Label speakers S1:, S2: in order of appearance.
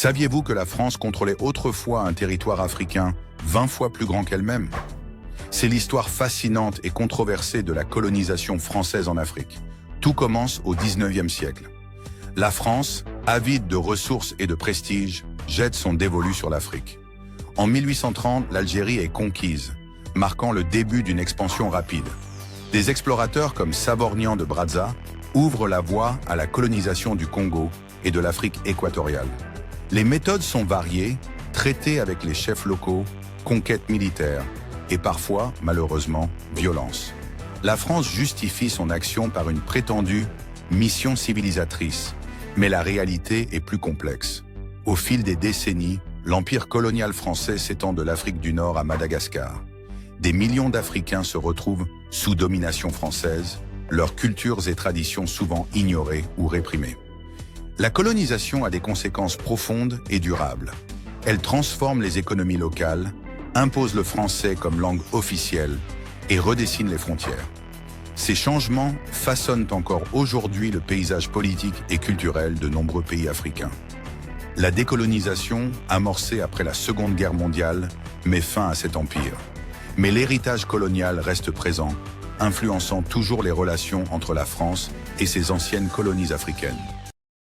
S1: Saviez-vous que la France contrôlait autrefois un territoire africain 20 fois plus grand qu'elle-même? C'est l'histoire fascinante et controversée de la colonisation française en Afrique. Tout commence au 19e siècle. La France, avide de ressources et de prestige, jette son dévolu sur l'Afrique. En 1830, l'Algérie est conquise, marquant le début d'une expansion rapide. Des explorateurs comme Savorgnan de Brazza ouvrent la voie à la colonisation du Congo et de l'Afrique équatoriale. Les méthodes sont variées, traitées avec les chefs locaux, conquêtes militaires et parfois, malheureusement, violence. La France justifie son action par une prétendue mission civilisatrice, mais la réalité est plus complexe. Au fil des décennies, l'empire colonial français s'étend de l'Afrique du Nord à Madagascar. Des millions d'Africains se retrouvent sous domination française, leurs cultures et traditions souvent ignorées ou réprimées. La colonisation a des conséquences profondes et durables. Elle transforme les économies locales, impose le français comme langue officielle et redessine les frontières. Ces changements façonnent encore aujourd'hui le paysage politique et culturel de nombreux pays africains. La décolonisation, amorcée après la Seconde Guerre mondiale, met fin à cet empire. Mais l'héritage colonial reste présent, influençant toujours les relations entre la France et ses anciennes colonies africaines.